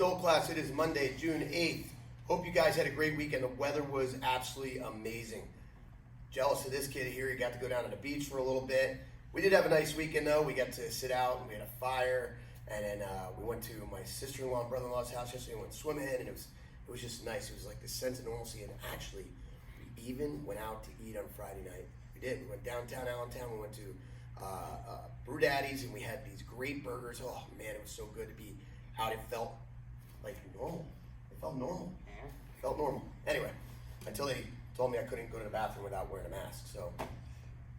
Adult Class. It is Monday, June 8th. Hope you guys had a great weekend. The weather was absolutely amazing. Jealous of this kid here. He got to go down to the beach for a little bit. We did have a nice weekend though. We got to sit out and we had a fire. And then we went to my sister-in-law and brother-in-law's house yesterday and went swimming, and it was just nice. It was like this sense of normalcy. And actually, we even went out to eat on Friday night. We did. We went downtown Allentown. We went to Brew Daddy's, and we had these great burgers. Oh man, it was so good to be out. It felt like normal. It felt normal. It felt normal. Anyway, until they told me I couldn't go to the bathroom without wearing a mask. So,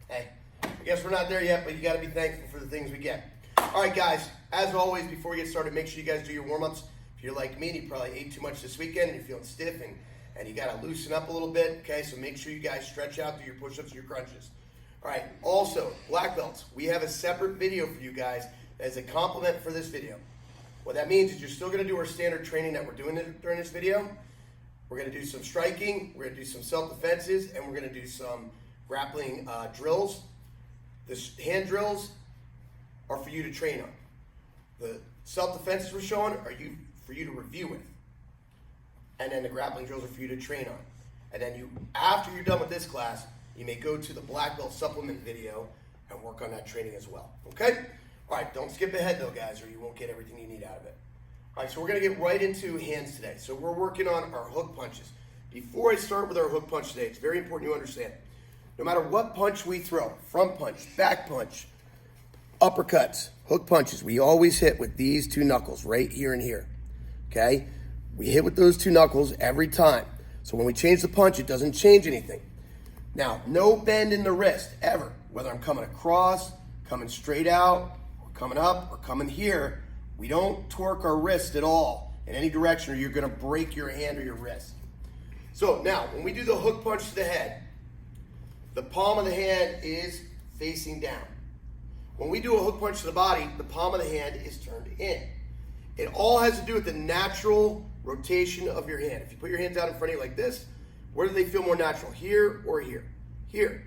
hey, I guess we're not there yet, but you got to be thankful for the things we get. All right, guys, as always, before we get started, make sure you guys do your warm-ups. If you're like me and you probably ate too much this weekend and you're feeling stiff and you got to loosen up a little bit, okay? So make sure you guys stretch out, do your push-ups and your crunches. All right, also, black belts, we have a separate video for you guys as a compliment for this video. What that means is you're still going to do our standard training that we're doing during this video. We're going to do some striking, we're going to do some self-defenses, and we're going to do some grappling drills. The hand drills are for you to train on. The self-defenses we're showing are for you to review with. And then the grappling drills are for you to train on. And then after you're done with this class, you may go to the black belt supplement video and work on that training as well. Okay? All right, don't skip ahead though, guys, or you won't get everything you need out of it. All right, so we're going to get right into hands today. So we're working on our hook punches. Before I start with our hook punch today, it's very important you understand. No matter what punch we throw, front punch, back punch, uppercuts, hook punches, we always hit with these two knuckles right here and here, okay? We hit with those two knuckles every time. So when we change the punch, it doesn't change anything. Now, no bend in the wrist, ever. Whether I'm coming across, coming straight out, or coming up, or coming here, we don't torque our wrist at all in any direction or you're gonna break your hand or your wrist. So now, when we do the hook punch to the head, the palm of the hand is facing down. When we do a hook punch to the body, the palm of the hand is turned in. It all has to do with the natural rotation of your hand. If you put your hands out in front of you like this, where do they feel more natural? Here or here? Here.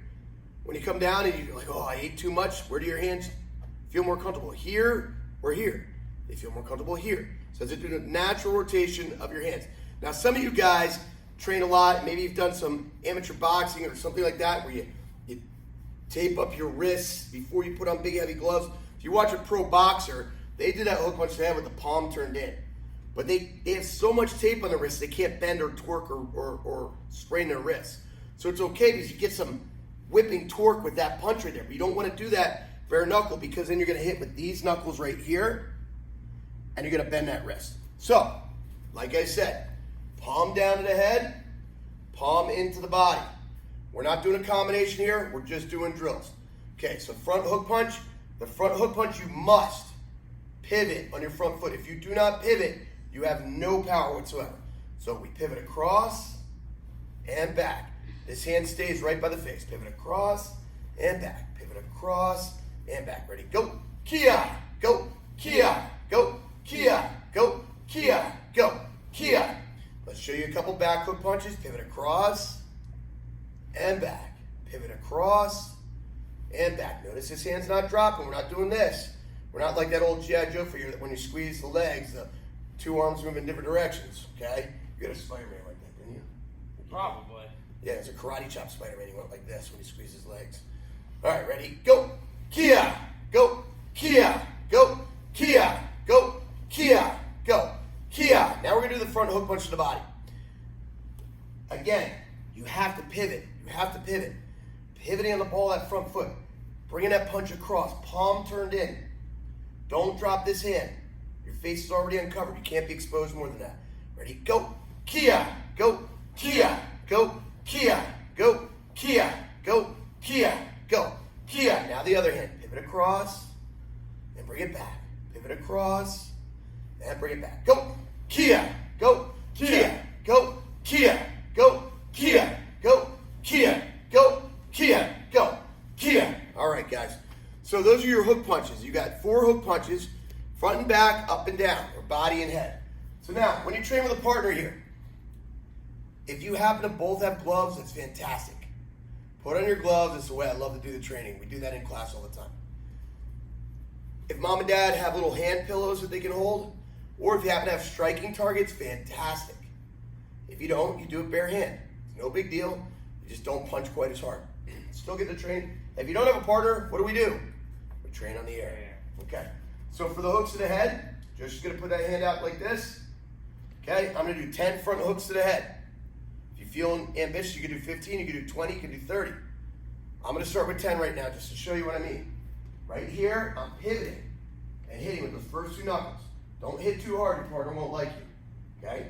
When you come down and you're like, oh, I ate too much, where do your hands feel more comfortable? Here or here? They feel more comfortable here. So it's a natural rotation of your hands. Now, some of you guys train a lot. Maybe you've done some amateur boxing or something like that where you tape up your wrists before you put on big, heavy gloves. If you watch a pro boxer, they did that hook punch to the head with the palm turned in. But they have so much tape on their wrists, they can't bend or torque or sprain their wrists. So it's okay because you get some whipping torque with that punch right there. But you don't want to do that bare knuckle because then you're going to hit with these knuckles right here and you're going to bend that wrist. So, like I said, palm down to the head, palm into the body. We're not doing a combination here, we're just doing drills. Okay, so front hook punch. The front hook punch, you must pivot on your front foot. If you do not pivot, you have no power whatsoever. So we pivot across and back. This hand stays right by the face. Pivot across and back. Pivot across and back. Ready? Go. Kia. Go. Kia. Go. Kia. Go. Kia. Go. Kia. Let's show you a couple back hook punches. Pivot across and back. Pivot across and back. Notice this hand's not dropping. We're not doing this. We're not like that old G.I. Joe figure that when you squeeze the legs, the two arms move in different directions, okay? You got a Spider-Man like that, didn't you? Probably. Yeah, it's a karate chop Spider-Man. He went like this when he squeezed his legs. All right, ready? Go. Kia. Go. Kia. Go. Kia. Go. Kia. Go. Kia. Now we're going to do the front hook punch to the body. Again, you have to pivot. You have to pivot. Pivoting on the ball of that front foot. Bringing that punch across. Palm turned in. Don't drop this hand. Your face is already uncovered. You can't be exposed more than that. Ready? Go. Kia. Go. Kia. Go. Kia. Go. Kia. Go. Kia. Go. Kia. Now the other hand. Pivot across and bring it back. Pivot across and bring it back. Go. Kia. Go. Kia. Go. Kia. Go. Kia. Go. Kia. Go. Kia. Go. Kia. All right, guys. So those are your hook punches. You got 4 hook punches, front and back, up and down, or body and head. So now, when you train with a partner here, if you happen to both have gloves, that's fantastic. Put on your gloves. That's the way I love to do the training. We do that in class all the time. If mom and dad have little hand pillows that they can hold, Or if you happen to have striking targets, fantastic. If you don't, you do it bare hand. It's no big deal. You just don't punch quite as hard. Still get the train. If you don't have a partner, what do? We train on the air. Okay. So for the hooks to the head, just gonna put that hand out like this. Okay, I'm gonna do 10 front hooks to the head. If you're feeling ambitious, you can do 15, you can do 20, you can do 30. I'm gonna start with 10 right now just to show you what I mean. Right here, I'm pivoting and hitting with those first 2 knuckles. Don't hit too hard, your partner won't like you. Okay?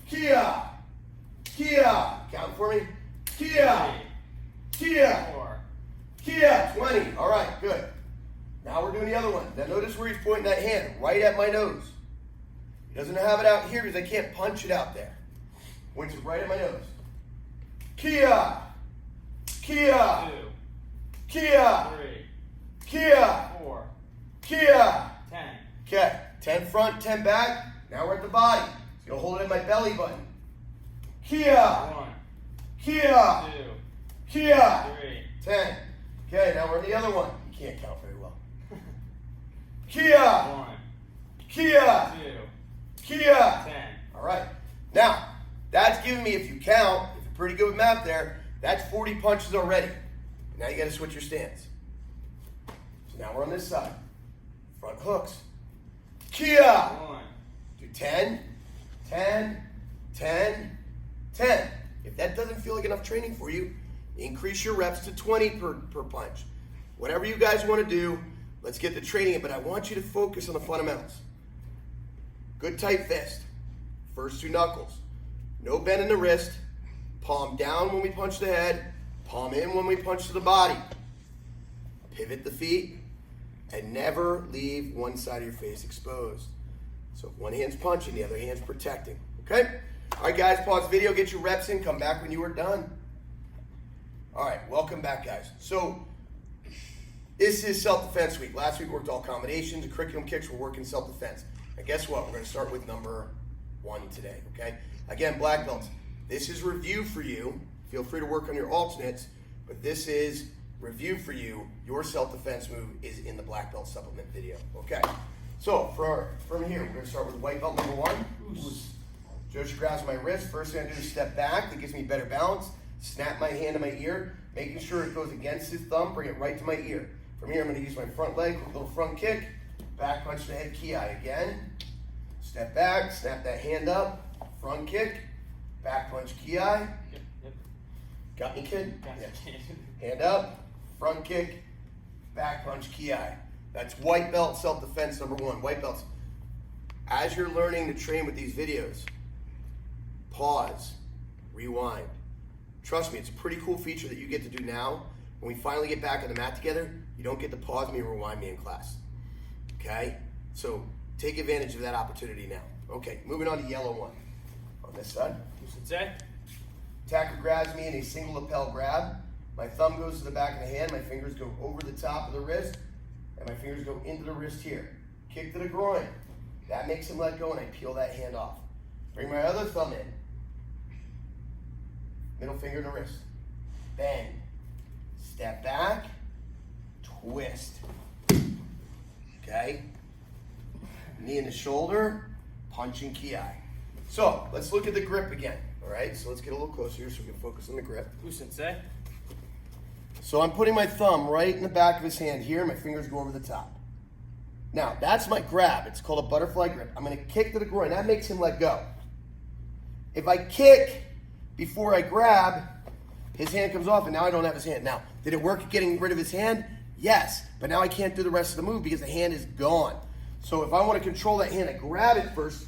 Kia! Kia! Count for me. Kia! Kia! 4. Kia! 20. All right, good. Now we're doing the other one. Now notice where he's pointing that hand, right at my nose. He doesn't have it out here because I can't punch it out there. Points it right at my nose. Kia! Kia! 2. Kia! 3. Kia! 4. Kia! 10. Okay, 10 front, 10 back. Now we're at the body. So you'll hold it in my belly button. Kia! 1. Kia! 2. Kia! 3. 10. Okay, now we're in the other one. You can't count very well. Kia! 1. Kia! 2. Kia! 10. All right. Now, that's giving me, if you count, if you're pretty good with math there, that's 40 punches already. Now you got to switch your stance. So now we're on this side. Front hooks. Kia! 1. Do 10, 10, 10, 10. If that doesn't feel like enough training for you, increase your reps to 20 per punch. Whatever you guys want to do, let's get the training in, but I want you to focus on the fundamentals. Good tight fist. First 2 knuckles. No bend in the wrist. Palm down when we punch the head. Palm in when we punch to the body. Pivot the feet. And never leave one side of your face exposed. So if one hand's punching, the other hand's protecting. Okay? All right, guys, pause the video, get your reps in, come back when you are done. All right, welcome back, guys. So this is self-defense week. Last week we worked all combinations and curriculum kicks. We're working self-defense. And guess what? We're going to start with number 1 today, okay? Again, black belts, this is review for you. Feel free to work on your alternates, but this is review for you. Your self-defense move is in the black belt supplement video, okay? So from here, we're going to start with white belt number 1. Joshi grabs my wrist. First thing I'm going to do is step back. That gives me better balance. Snap my hand to my ear, making sure it goes against his thumb. Bring it right to my ear. From here, I'm going to use my front leg, quick little front kick. Back punch to the head, ki again. Step back, snap that hand up. Front kick. Back punch, ki. Yep. Got me, kid? Got Yeah. you. Hand up, front kick, back punch, ki. That's white belt self-defense number 1. White belts. As you're learning to train with these videos, pause, rewind. Trust me, it's a pretty cool feature that you get to do now. When we finally get back on the mat together, you don't get to pause me or rewind me in class. Okay? So take advantage of that opportunity now. Okay, moving on to yellow 1. On this side. Usensei. Attacker grabs me in a single lapel grab. My thumb goes to the back of the hand. My fingers go over the top of the wrist. And my fingers go into the wrist here. Kick to the groin. That makes him let go and I peel that hand off. Bring my other thumb in. Middle finger in the wrist. Bend. Step back. Twist. Okay? Knee in the shoulder. Punching ki. So, let's look at the grip again. Alright, so let's get a little closer here so we can focus on the grip. Usensei. So I'm putting my thumb right in the back of his hand here. My fingers go over the top. Now, that's my grab. It's called a butterfly grip. I'm going to kick to the groin. That makes him let go. If I kick before I grab, his hand comes off, and now I don't have his hand. Now, did it work at getting rid of his hand? Yes. But now I can't do the rest of the move because the hand is gone. So if I want to control that hand, I grab it first,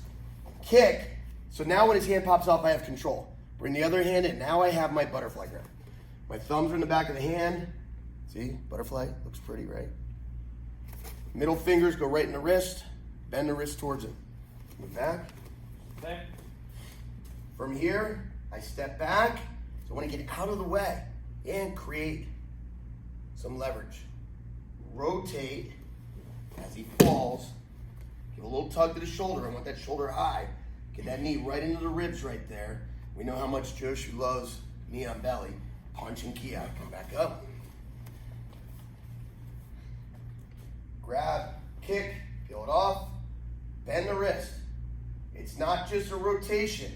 kick. So now when his hand pops off, I have control. Bring the other hand in. Now I have my butterfly grip. My thumbs are in the back of the hand. See, butterfly, looks pretty, right? Middle fingers go right in the wrist. Bend the wrist towards him. Move back. Okay. From here, I step back. So I want to get out of the way and create some leverage. Rotate as he falls. Give a little tug to the shoulder. I want that shoulder high. Get that knee right into the ribs right there. We know how much Joshi loves knee on belly. Punch and ki. Come back up. Grab, kick, peel it off. Bend the wrist. It's not just a rotation.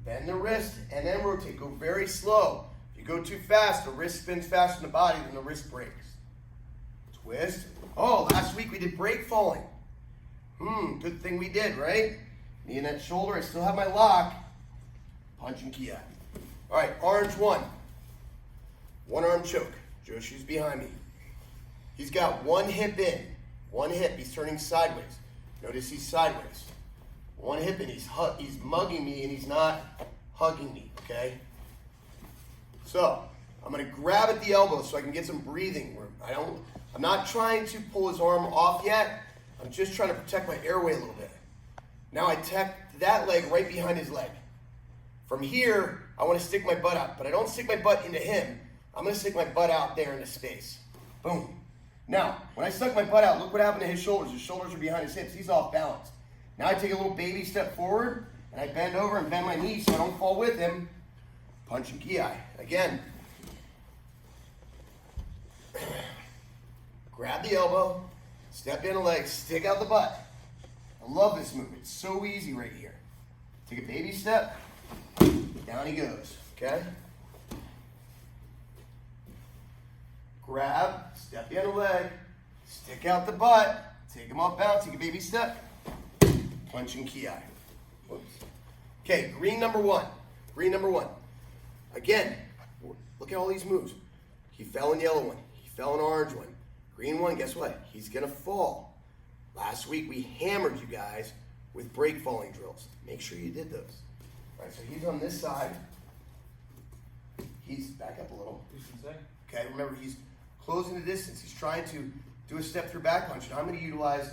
Bend the wrist and then rotate. Go very slow. If you go too fast, the wrist spins faster than the body, then the wrist breaks. Twist. Oh, last week we did break falling. Good thing we did, right? Knee in that shoulder. I still have my lock. Punch and ki. All right, orange one. One arm choke. Joshu's behind me. He's got one hip in. One hip. He's turning sideways. Notice he's sideways. One hip in. He's mugging me and he's not hugging me, okay? So, I'm going to grab at the elbow so I can get some breathing. I'm not trying to pull his arm off yet. I'm just trying to protect my airway a little bit. Now I tuck that leg right behind his leg. From here, I want to stick my butt out, but I don't stick my butt into him. I'm going to stick my butt out there into space. Boom. Now, when I stuck my butt out, look what happened to his shoulders. His shoulders are behind his hips. He's off balance. Now I take a little baby step forward, and I bend over and bend my knees so I don't fall with him. Punch and ki. Again. Grab the elbow, step in the leg, stick out the butt. I love this move. It's so easy right here. Take a baby step, down he goes, okay? Grab, step in the leg, stick out the butt, take him off balance, take a baby step, punch and ki. Whoops. Okay, green number one. Green number one. Again, look at all these moves. He fell in yellow one. He fell in orange one. Green one, guess what? He's going to fall. Last week we hammered you guys with break falling drills. Make sure you did those. All right, so he's on this side. He's back up a little. Okay, remember he's closing the distance. He's trying to do a step through back punch. And I'm going to utilize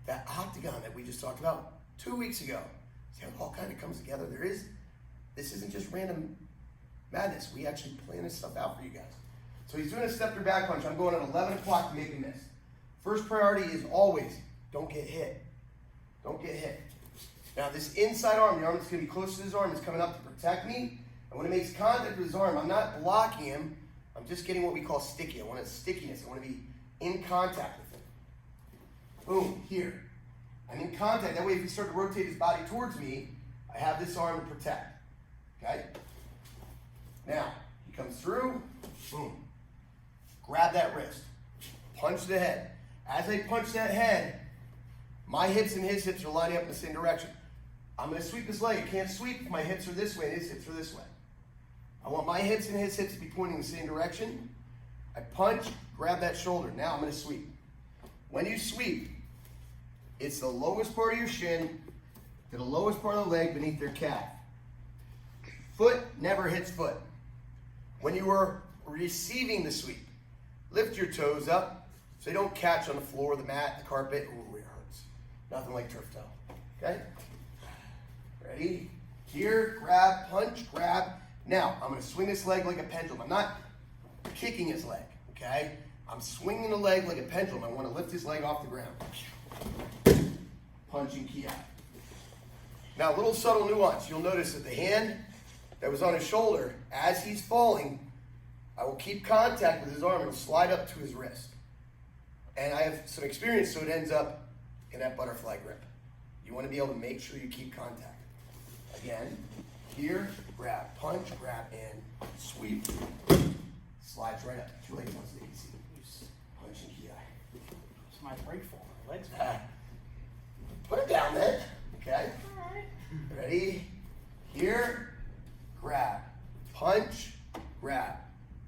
that octagon that we just talked about 2 weeks ago. See how it all kind of comes together? This isn't just random madness. We actually plan this stuff out for you guys. So he's doing a step through back punch. I'm going at 11 o'clock to make him miss. First priority is always don't get hit. Don't get hit. Now this inside arm, the arm that's going to be close to his arm, is coming up to protect me. And when it makes contact with his arm, I'm not blocking him. I'm just getting what we call sticky. I want a stickiness. I want to be in contact with him. Boom, here. I'm in contact. That way if he starts to rotate his body towards me, I have this arm to protect. Okay? Now, he comes through. Boom. Grab that wrist. Punch the head. As I punch that head, my hips and his hips are lining up in the same direction. I'm going to sweep this leg. I can't sweep if my hips are this way and his hips are this way. I want my hips and his hips to be pointing in the same direction. I punch, grab that shoulder. Now I'm going to sweep. When you sweep, it's the lowest part of your shin to the lowest part of the leg beneath their calf. Foot never hits foot. When you are receiving the sweep, lift your toes up so they don't catch on the floor, the mat, the carpet. Ooh, it hurts. Nothing like turf toe. Okay? Ready? Here, grab, punch, grab. Now, I'm going to swing this leg like a pendulum. I'm not kicking his leg, okay? I'm swinging the leg like a pendulum. I want to lift his leg off the ground. Punch and ki. Now, a little subtle nuance. You'll notice that the hand that was on his shoulder, as he's falling, I will keep contact with his arm. It'll slide up to his wrist. And I have some experience, so it ends up in that butterfly grip. You want to be able to make sure you keep contact. Again, here, grab, punch, grab, and sweep. Slides right up. Two legs once they can see. Punch and ki. It's my break fall. My legs back. Put it down then. Okay? Ready? Here, grab, punch, grab.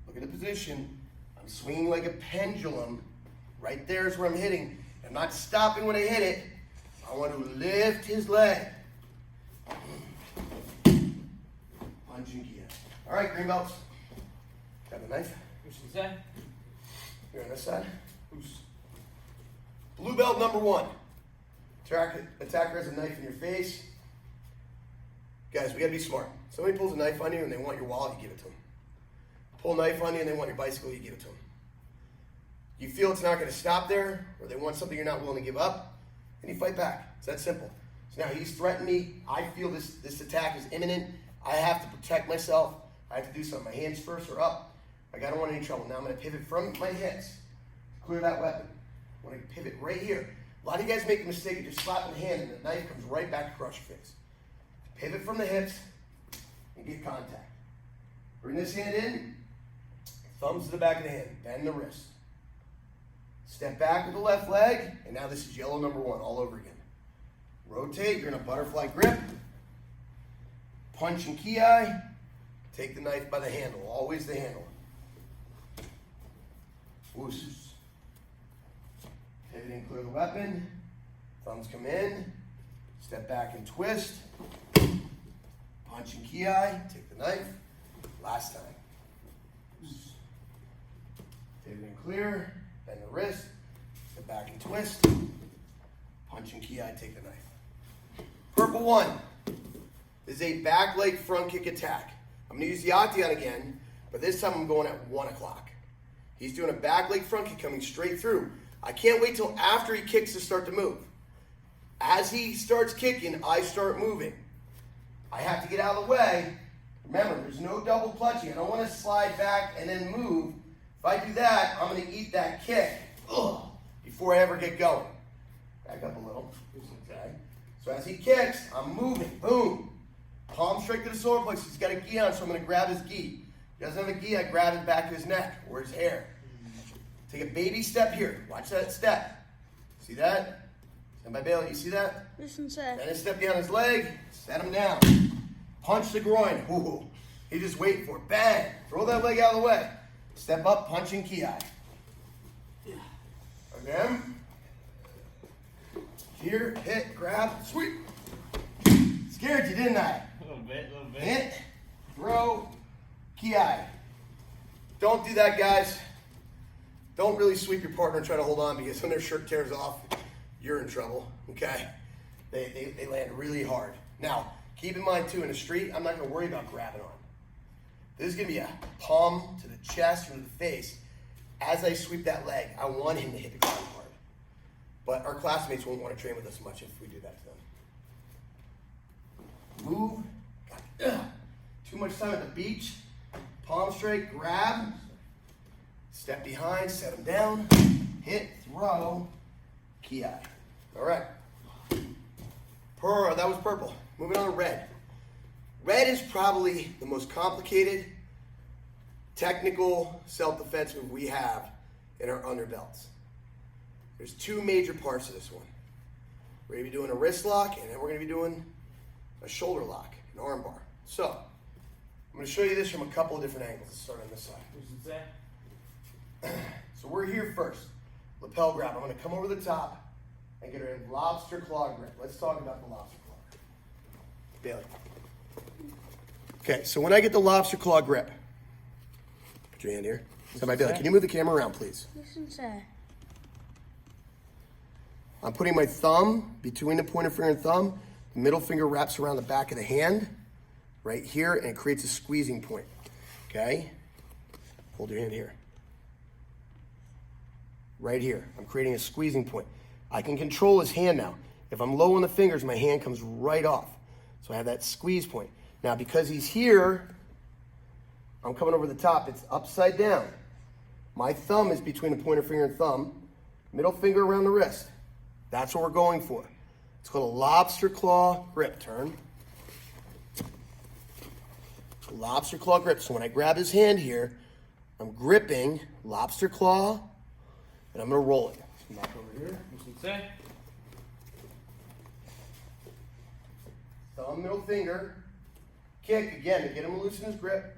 Look at the position. I'm swinging like a pendulum. Right there is where I'm hitting. I'm not stopping when I hit it. I want to lift his leg. Punch and ki. All right, green belts. Got the knife? Who's that? You're on this side. Blue belt number one. Attacker has a knife in your face. Guys, we gotta be smart. Somebody pulls a knife on you and they want your wallet, you give it to them. Pull a knife on you and they want your bicycle, you give it to them. You feel it's not gonna stop there, or they want something you're not willing to give up, and you fight back. It's that simple. So now he's threatened me. I feel this attack is imminent. I have to protect myself. I have to do something. My hands first are up. I don't want any trouble. Now I'm gonna pivot from my hips. Clear that weapon. I want to pivot right here. A lot of you guys make the mistake of just slapping the hand and the knife comes right back across your face. Pivot from the hips and get contact. Bring this hand in, thumbs to the back of the hand, bend the wrist. Step back with the left leg, and now this is yellow number 1 all over again. Rotate, you're in a butterfly grip. Punch and ki. Take the knife by the handle, always the handle. Woos. Pivot and clear the weapon. Thumbs come in. Step back and twist. Punch and ki. Take the knife. Last time. Woos. Pivot and clear. Bend the wrist. Step back and twist. Punch and ki. Take the knife. Purple 1 is a back leg front kick attack. I'm going to use the Octagon again, but this time I'm going at 1 o'clock. He's doing a back leg front kick coming straight through. I can't wait till after he kicks to start to move. As he starts kicking, I start moving. I have to get out of the way. Remember, there's no double clutching. I don't want to slide back and then move. If I do that, I'm going to eat that kick before I ever get going. Back up a little. Okay. So as he kicks, I'm moving. Boom. Palm straight to the solar plexus. He's got a gi on, so I'm going to grab his gi. If he doesn't have a gi, I grab his back of his neck or his hair. Take a baby step here. Watch that step. See that? Stand by Bailey. You see that? Listen, sir. Then a step behind his leg. Set him down. Punch the groin. Ooh. He just waiting for it. Bang. Throw that leg out of the way. Step up, punch and ki. Again. Here, hit, grab, sweep. Scared you, didn't I? A little bit. Hit, throw, ki. Don't do that, guys. Don't really sweep your partner and try to hold on, because when their shirt tears off, you're in trouble, okay? They land really hard. Now, keep in mind, too, in the street, I'm not going to worry about grabbing on. This is going to be a palm to the chest or to the face. As I sweep that leg, I want him to hit the ground hard. But our classmates won't want to train with us much if we do that to them. Move. Too much time at the beach. Palm straight, grab. Step behind, set him down. Hit, throw, ki. All right. That was purple. Moving on to red. Red is probably the most complicated technical self-defense move we have in our underbelts. There's 2 major parts to this one. We're going to be doing a wrist lock, and then we're going to be doing a shoulder lock, an arm bar. So, I'm going to show you this from a couple of different angles. Let's start on this side. So we're here first. Lapel grab. I'm going to come over the top and get a lobster claw grip. Let's talk about the lobster claw. Bailey. Okay, so when I get the lobster claw grip, put your hand here. Stand by Bailey. Can you move the camera around, please? Listen, sir. I'm putting my thumb between the pointer finger and thumb. The middle finger wraps around the back of the hand, right here, and it creates a squeezing point. Okay? Hold your hand here. Right here. I'm creating a squeezing point. I can control his hand now. If I'm low on the fingers, my hand comes right off. So I have that squeeze point. Now, because he's here, I'm coming over the top. It's upside down. My thumb is between the pointer finger and thumb. Middle finger around the wrist. That's what we're going for. It's called a lobster claw grip. Turn. Lobster claw grip. So when I grab his hand here, I'm gripping lobster claw, and I'm going to roll it. Come back over here. Thumb, middle finger. Kick again to get him to loosen his grip.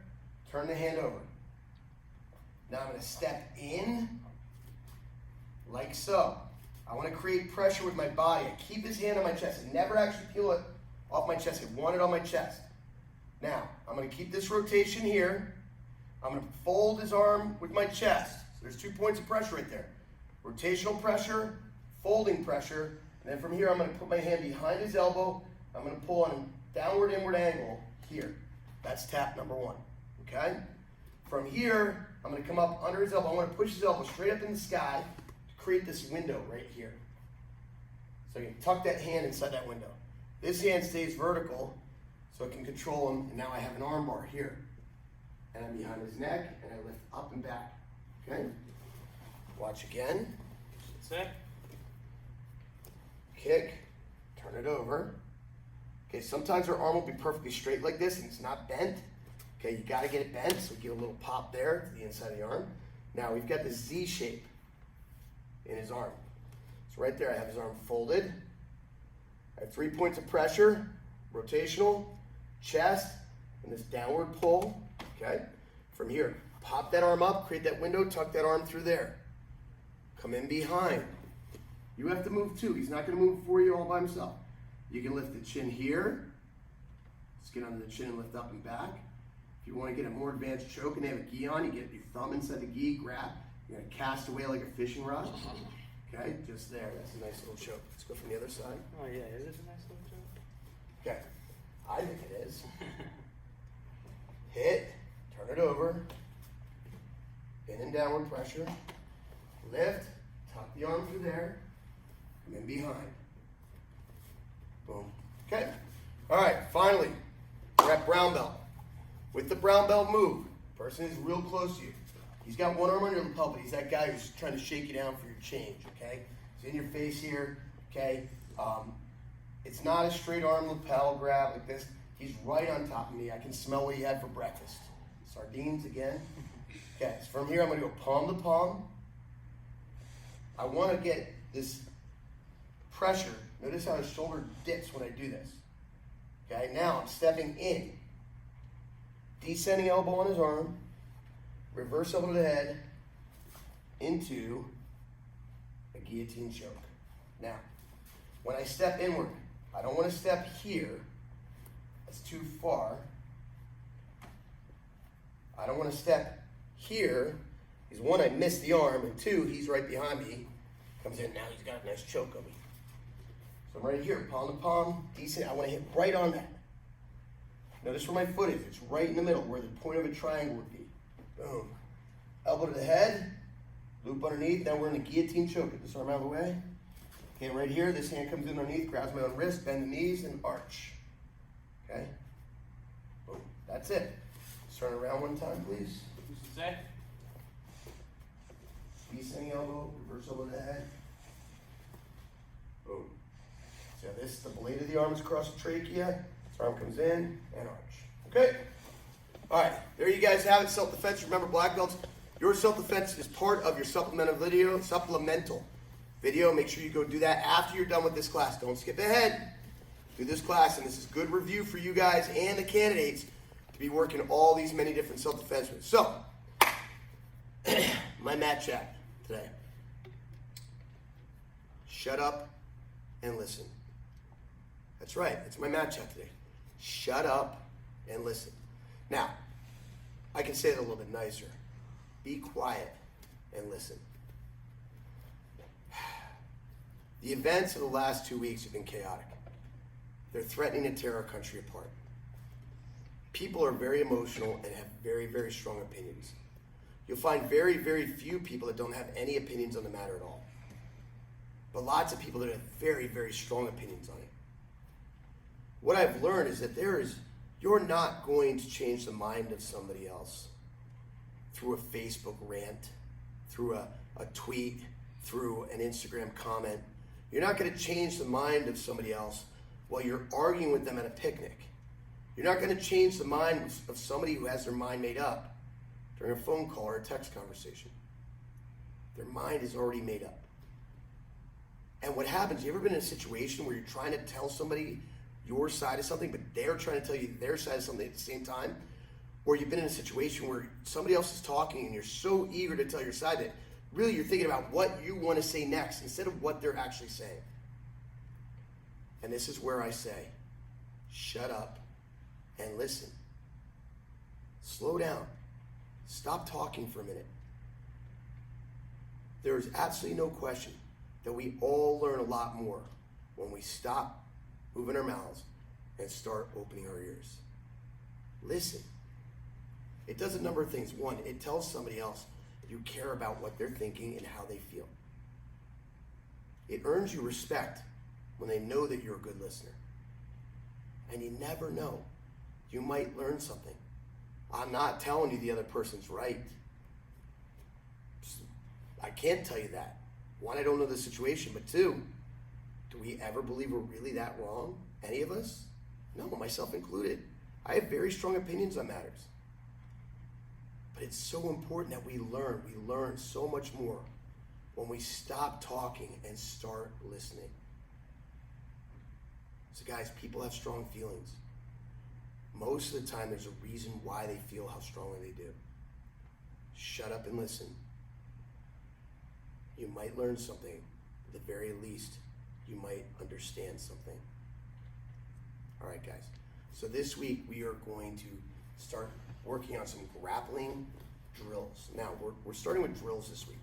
Turn the hand over. Now I'm going to step in like so. I want to create pressure with my body. I keep his hand on my chest. I never actually peel it off my chest. I want it on my chest. Now, I'm going to keep this rotation here. I'm going to fold his arm with my chest. So there's 2 points of pressure right there. Rotational pressure, folding pressure, and then from here I'm going to put my hand behind his elbow. I'm going to pull on a downward inward angle here. That's tap number 1. Okay? From here, I'm going to come up under his elbow. I want to push his elbow straight up in the sky to create this window right here. So you can tuck that hand inside that window. This hand stays vertical so it can control him, and now I have an arm bar here. And I'm behind his neck, and I lift up and back. Okay? Watch again. kick, turn it over. Okay, sometimes our arm will be perfectly straight like this and it's not bent. Okay, you gotta get it bent, so get a little pop there to the inside of the arm. Now we've got the Z shape in his arm. So right there, I have his arm folded. I have 3 points of pressure, rotational, chest, and this downward pull, okay? From here, pop that arm up, create that window, tuck that arm through there. Come in behind. You have to move too. He's not gonna move for you all by himself. You can lift the chin here. Let's get under the chin and lift up and back. If you wanna get a more advanced choke and they have a gi on, you get your thumb inside the gi, grab. You're gonna cast away like a fishing rod. Okay, just there. That's a nice little choke. Let's go from the other side. Oh yeah, is it a nice little joke? Okay, I think it is. Hit, turn it over, in and downward pressure, lift, tuck the arm through there, come in behind. Boom. Okay, all right, finally, we're at brown belt. With the brown belt move, person is real close to you. He's got one arm on your lapel, but he's that guy who's trying to shake you down for your change, okay? He's in your face here, okay? It's not a straight arm lapel grab like this. He's right on top of me. I can smell what he had for breakfast. Sardines again. Okay, so from here I'm gonna go palm to palm. I wanna get this pressure. Notice how his shoulder dips when I do this. Okay, now I'm stepping in. Descending elbow on his arm. Reverse elbow to the head. Into a guillotine choke. Now, when I step inward, I don't want to step here. That's too far. I don't want to step here, because one, I missed the arm, and two, he's right behind me. Comes in, now he's got a nice choke on me. So I'm right here, palm to palm, decent. I want to hit right on that. Notice where my foot is. It's right in the middle, where the point of a triangle would be. Boom. Elbow to the head, loop underneath. Now we're in a guillotine choke. Get this arm out of the way. Okay, right here, this hand comes in underneath, grabs my own wrist, bend the knees, and arch. Okay? Boom. That's it. Let's turn around one time, please. Who's to say? Descending elbow, reverse elbow to the head. Boom. So this, the blade of the arm is across the trachea. This arm comes in and arch. Okay? All right, there you guys have it, self-defense. Remember, black belts, your self-defense is part of your supplemental video. Make sure you go do that after you're done with this class. Don't skip ahead. Do this class, and this is good review for you guys and the candidates to be working all these many different self-defense moves. So, my mat chat today. Shut up and listen. That's right, it's my mat chat today. Shut up and listen. Now, I can say it a little bit nicer. Be quiet and listen. The events of the last 2 weeks have been chaotic. They're threatening to tear our country apart. People are very emotional and have very, very strong opinions. You'll find very, very few people that don't have any opinions on the matter at all. But lots of people that have very, very strong opinions on it. What I've learned is that you're not going to change the mind of somebody else through a Facebook rant, through a tweet, through an Instagram comment. You're not going to change the mind of somebody else while you're arguing with them at a picnic. You're not going to change the mind of somebody who has their mind made up during a phone call or a text conversation. Their mind is already made up. And what happens, you ever been in a situation where you're trying to tell somebody your side of something, but they're trying to tell you their side of something at the same time? Or you've been in a situation where somebody else is talking and you're so eager to tell your side that really you're thinking about what you want to say next instead of what they're actually saying. And this is where I say, shut up and listen. Slow down. Stop talking for a minute. There is absolutely no question that we all learn a lot more when we stop moving our mouths and start opening our ears. Listen. It does a number of things. One, it tells somebody else you care about what they're thinking and how they feel. It earns you respect when they know that you're a good listener. And you never know. You might learn something. I'm not telling you the other person's right. I can't tell you that. One, I don't know the situation, but two, Do we ever believe we're really that wrong? Any of us? No, myself included. I have very strong opinions on matters. But it's so important that we learn. We learn so much more when we stop talking and start listening. So guys, people have strong feelings. Most of the time, there's a reason why they feel how strongly they do. Shut up and listen. You might learn something. At the very least, you might understand something. All right, guys. So this week, we are going to start working on some grappling drills. Now, we're starting with drills this week.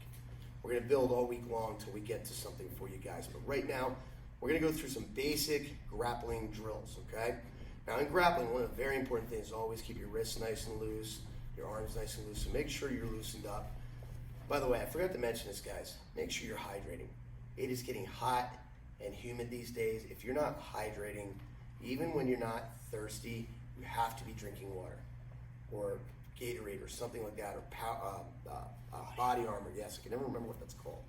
We're going to build all week long until we get to something for you guys. But right now, we're going to go through some basic grappling drills, okay? Now, in grappling, one of the very important things is always keep your wrists nice and loose, your arms nice and loose, so make sure you're loosened up. By the way, I forgot to mention this, guys. Make sure you're hydrating. It is getting hot and humid these days. If you're not hydrating, even when you're not thirsty, you have to be drinking water or Gatorade or something like that, or body armor. Yes, I can never remember what that's called.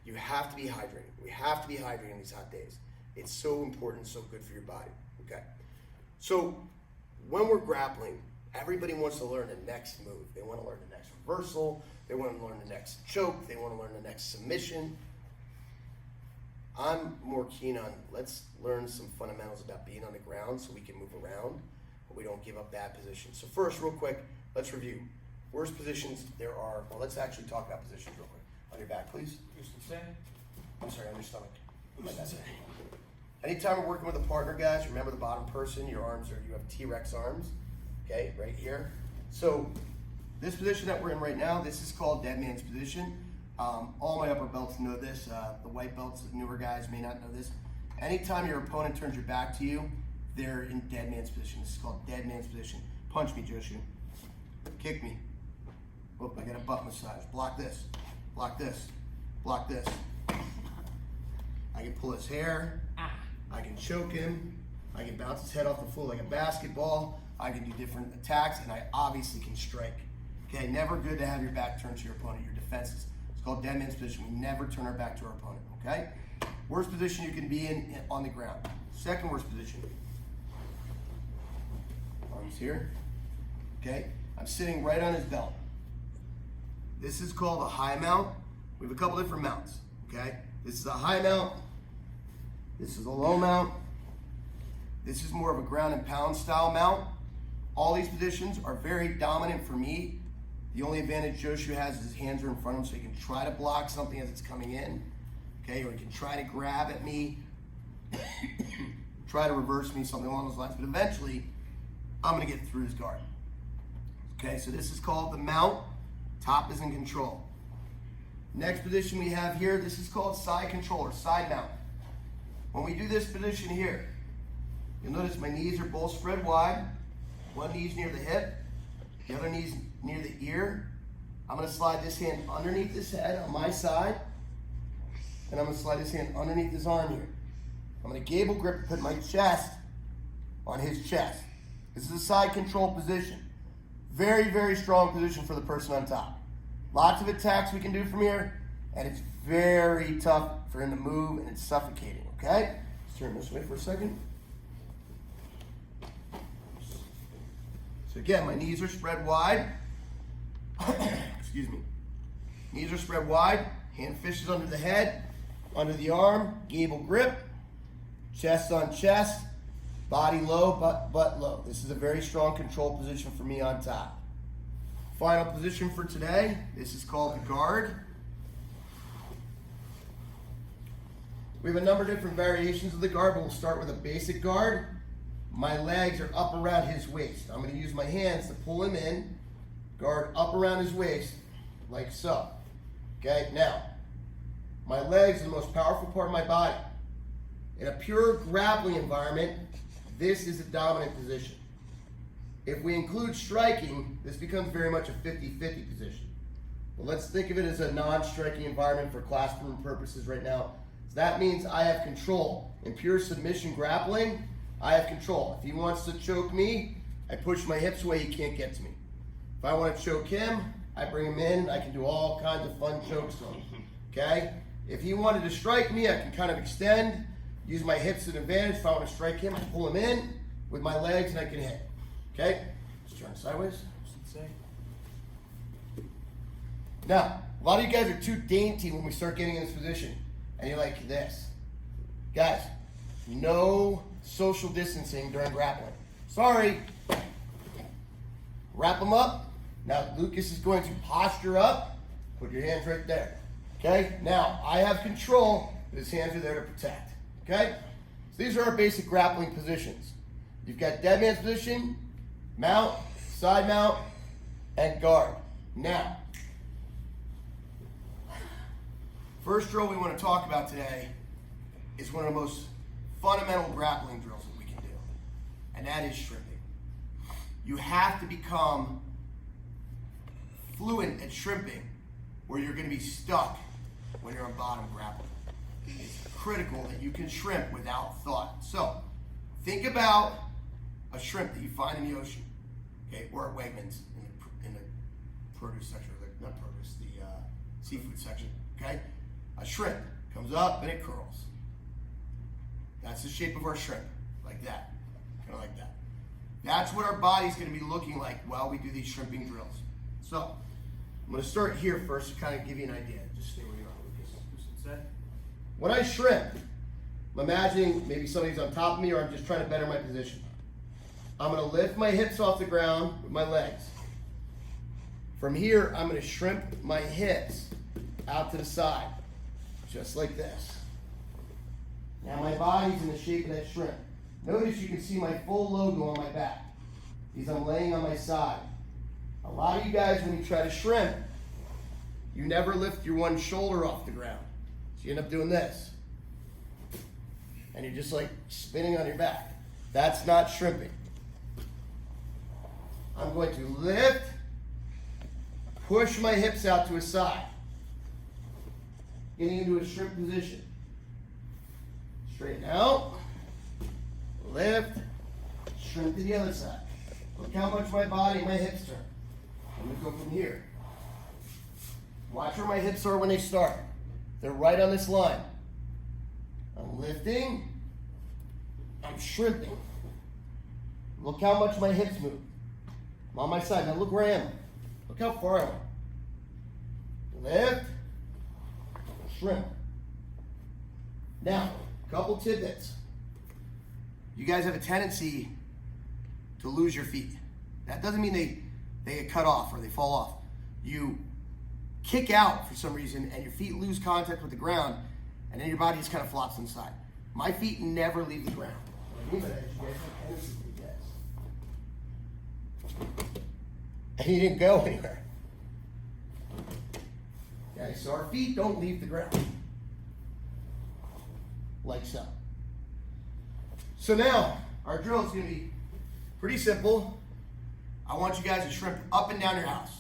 You have to be hydrating. We have to be hydrating these hot days. It's so important, so good for your body. Okay. So when we're grappling, everybody wants to learn the next move. They want to learn the next reversal. They want to learn the next choke. They want to learn the next submission. I'm more keen on let's learn some fundamentals about being on the ground so we can move around, but we don't give up that position. So first, real quick, let's review. Worst positions there are. Well, let's actually talk about positions real quick. On your back, please. I'm sorry, on your stomach. My bad. Anytime we're working with a partner, guys, remember the bottom person, your arms are, you have T-Rex arms, okay, right here. So this position that we're in right now, this is called dead man's position. All my upper belts know this. The white belts, the newer guys may not know this. Anytime your opponent turns your back to you, they're in dead man's position. This is called dead man's position. Punch me, Joshu. Kick me. Whoop, I got a butt massage. Block this. Block this. Block this. I can pull his hair. I can choke him. I can bounce his head off the floor like a basketball. I can do different attacks, and I obviously can strike. Okay, never good to have your back turned to your opponent, your defenses. It's called dead man's position. We never turn our back to our opponent, okay? Worst position you can be in on the ground. Second worst position. Arms here, okay? I'm sitting right on his belt. This is called a high mount. We have a couple different mounts, okay? This is a high mount. This is a low mount. This is more of a ground and pound style mount. All these positions are very dominant for me. The only advantage Joshu has is his hands are in front of him, so he can try to block something as it's coming in, okay? Or he can try to grab at me, try to reverse me, something along those lines. But eventually, I'm gonna get through his guard. Okay, so this is called the mount. Top is in control. Next position we have here, this is called side control or side mount. When we do this position here, you'll notice my knees are both spread wide. One knee's near the hip, the other knee's near the ear. I'm gonna slide this hand underneath his head on my side, and I'm gonna slide this hand underneath his arm here. I'm gonna gable grip, put my chest on his chest. This is a side control position. Very, very strong position for the person on top. Lots of attacks we can do from here, and it's very tough for him to move, and it's suffocating, okay? Let's turn this way for a second. So again, my knees are spread wide. Excuse me. Knees are spread wide, hand fishes under the head, under the arm, gable grip, chest on chest, body low, butt low. This is a very strong control position for me on top. Final position for today, this is called the guard. We have a number of different variations of the guard, but we'll start with a basic guard. My legs are up around his waist. I'm going to use my hands to pull him in, guard up around his waist, like so. Okay, now, my legs are the most powerful part of my body. In a pure grappling environment, this is a dominant position. If we include striking, this becomes very much a 50-50 position. But let's think of it as a non-striking environment for classroom purposes right now. So that means I have control. In pure submission grappling, I have control. If he wants to choke me, I push my hips away, he can't get to me. If I want to choke him, I bring him in, I can do all kinds of fun chokes on him, okay? If he wanted to strike me, I can kind of extend, use my hips to an advantage. If I want to strike him, I pull him in with my legs and I can hit. Okay? Just turn sideways. Sensei. Now, a lot of you guys are too dainty when we start getting in this position. And you're like this. Guys, no social distancing during grappling. Sorry. Wrap them up. Now, Lucas is going to posture up. Put your hands right there. Okay? Now, I have control, but his hands are there to protect. Okay? So these are our basic grappling positions. You've got dead man's position, mount, side mount, and guard. Now, first drill we want to talk about today is one of the most fundamental grappling drills that we can do, and that is shrimping. You have to become fluent at shrimping, where you're going to be stuck when you're on bottom grappling. It's critical that you can shrimp without thought. So, think about a shrimp that you find in the ocean, okay, or at Wegmans in the produce section, or not produce, the seafood section, okay? A shrimp comes up and it curls. That's the shape of our shrimp, like that, kind of like that. That's what our body's going to be looking like while we do these shrimping drills. So, I'm going to start here first to kind of give you an idea. Just stay where you are, Lucas. Sensei. When I shrimp, I'm imagining maybe somebody's on top of me or I'm just trying to better my position. I'm going to lift my hips off the ground with my legs. From here, I'm going to shrimp my hips out to the side, just like this. Now my body's in the shape of that shrimp. Notice you can see my full logo on my back, because I'm laying on my side. A lot of you guys, when you try to shrimp, you never lift your one shoulder off the ground. So you end up doing this. And you're just like spinning on your back. That's not shrimping. I'm going to lift, push my hips out to a side. Getting into a shrimp position. Straighten out, lift, shrimp to the other side. Look how much my body and my hips turn. I'm going to go from here. Watch where my hips are when they start. They're right on this line. I'm lifting, I'm shrimping. Look how much my hips move. I'm on my side. Now look where I am. Look how far I am. Lift, shrimp. Now, couple tidbits. You guys have a tendency to lose your feet. That doesn't mean they get cut off or they fall off. You kick out for some reason and your feet lose contact with the ground and then your body just kind of flops inside. My feet never leave the ground. What I mean by that is you guys have a tendency to do this. And you didn't go anywhere. Okay, so our feet don't leave the ground. Like so. So now, our drill is going to be pretty simple. I want you guys to shrimp up and down your house.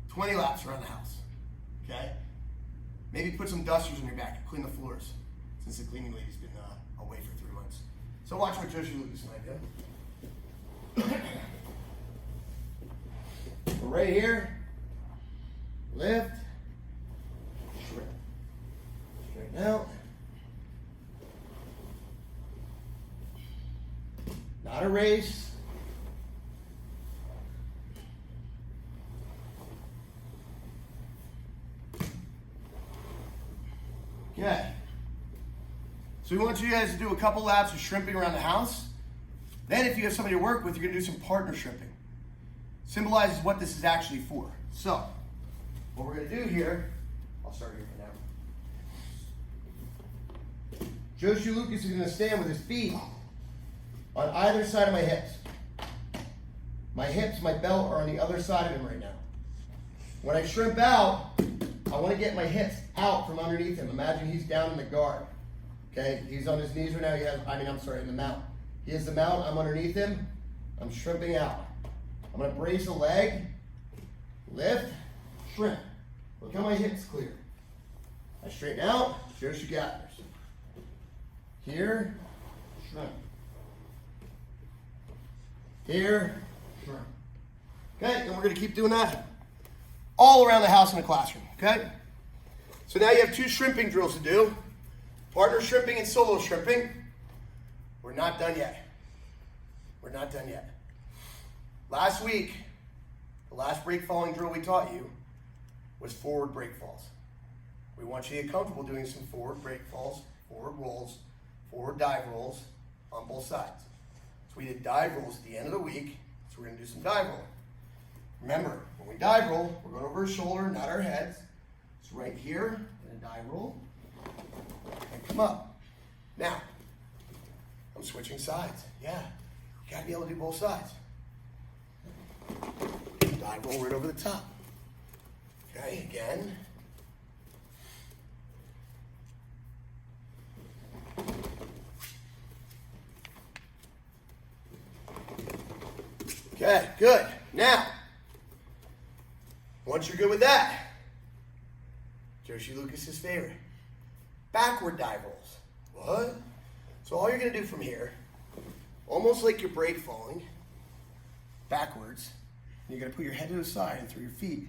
20 laps around the house. Okay? Maybe put some dusters on your back, clean the floors, since the cleaning lady's been away for 3 months. So watch what Joshua Lucas and I do. So right here, lift, shrimp. Straighten out. Not a race. Okay. So we want you guys to do a couple laps of shrimping around the house. Then if you have somebody to work with, you're going to do some partner shrimping. Symbolizes what this is actually for. So, what we're going to do here, I'll start here for now. Joshua Lucas is going to stand with his feet on either side of my hips. My hips, my belt are on the other side of him right now. When I shrimp out, I want to get my hips out from underneath him. Imagine he's down in the guard. Okay, he's on his knees right now. In the mount. He has the mount, I'm underneath him. I'm shrimping out. I'm going to brace a leg, lift, shrimp. Look how my hips clear. I straighten out, Joshua gathers. Here, shrimp. Here, shrimp. Okay, and we're going to keep doing that all around the house in the classroom. Okay? So now you have 2 shrimping drills to do. Partner shrimping and solo shrimping. We're not done yet. We're not done yet. Last week, the last break falling drill we taught you was forward break falls. We want you to get comfortable doing some forward break falls, forward rolls, forward dive rolls on both sides. So we did dive rolls at the end of the week, so we're going to do some dive rolling. Remember, when we dive roll, we're going over our shoulder, not our heads. It's right here in a dive roll, and come up. Now, I'm switching sides. Yeah, you got to be able to do both sides. Dive roll right over the top. Okay, again. Okay, good. Now, once you're good with that, Joshi Lucas's favorite, backward dive rolls. What? So all you're going to do from here, almost like you're break falling, backwards, you're going to put your head to the side and throw your feet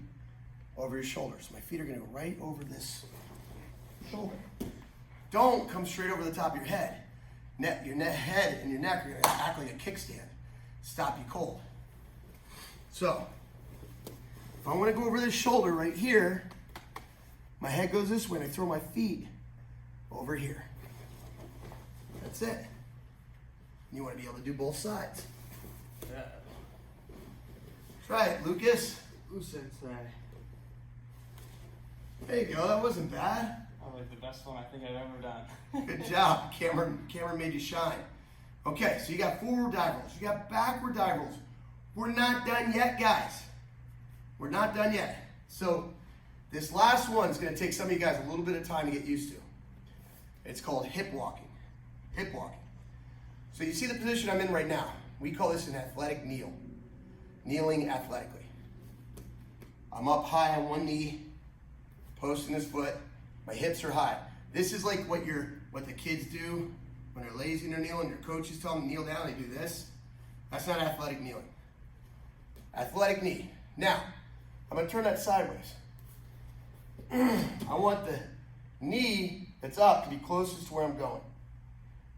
over your shoulders. My feet are going to go right over this shoulder. Don't come straight over the top of your head. Your head and your neck are going to act like a kickstand. Stop you cold. So, if I want to go over this shoulder right here, my head goes this way and I throw my feet over here. That's it. You want to be able to do both sides. Yeah. Try it, Lucas. Ooh, sensei. There you go. That wasn't bad. Probably the best one I think I've ever done. Good job. Cameron made you shine. Okay, so you got forward dive rolls. You got backward dive rolls. We're not done yet, guys. We're not done yet. So this last one is going to take some of you guys a little bit of time to get used to. It's called hip walking. Hip walking. So you see the position I'm in right now. We call this an athletic kneel. Kneeling athletically. I'm up high on one knee, posting this foot. My hips are high. This is like what the kids do when they're lazy and they're kneeling. Your coaches tell them to kneel down. They do this. That's not athletic kneeling. Athletic knee. Now, I'm going to turn that sideways. I want the knee that's up to be closest to where I'm going.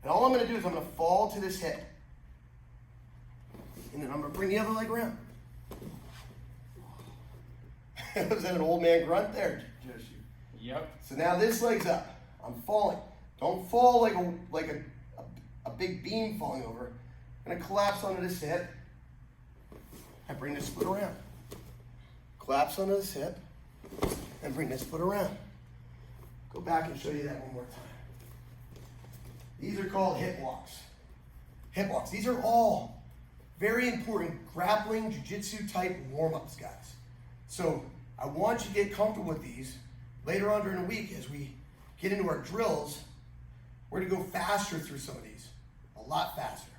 And all I'm going to do is I'm going to fall to this hip. And then I'm going to bring the other leg around. Was that an old man grunt there, Joshi? Yep. So now this leg's up. I'm falling. Don't fall like a big beam falling over. I'm going to collapse onto this hip. I bring this foot around. Collapse onto this hip. And bring this foot around. Go back and show you that one more time. These are called hip walks. Hip walks. These are all very important grappling, jiu-jitsu type warm-ups, guys. So I want you to get comfortable with these. Later on during the week, as we get into our drills, we're going to go faster through some of these. A lot faster.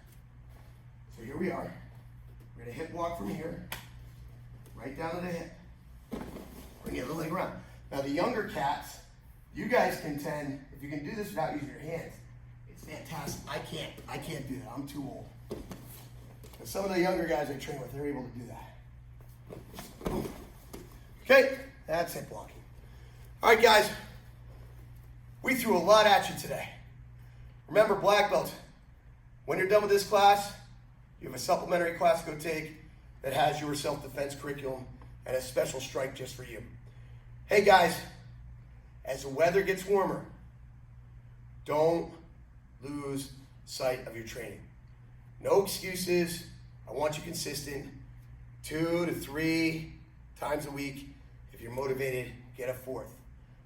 So here we are. We're going to hip walk from here, right down to the hip. Bring the other leg around. Now the younger cats, you guys can tend, if you can do this without using your hands, it's fantastic. I can't do that. I'm too old. But some of the younger guys I train with, they're able to do that. Okay, that's hip walking. All right, guys, we threw a lot at you today. Remember, black belts, when you're done with this class, you have a supplementary class to go take that has your self-defense curriculum and a special strike just for you. Hey, guys, as the weather gets warmer, don't lose sight of your training. No excuses. I want you consistent. 2 to 3 times a week. If you're motivated, get a 4th.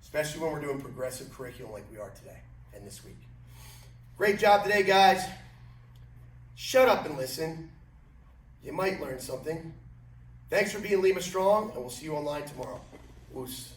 Especially when we're doing progressive curriculum like we are today and this week. Great job today, guys. Shut up and listen. You might learn something. Thanks for being Lima Strong, and we'll see you online tomorrow. Woos.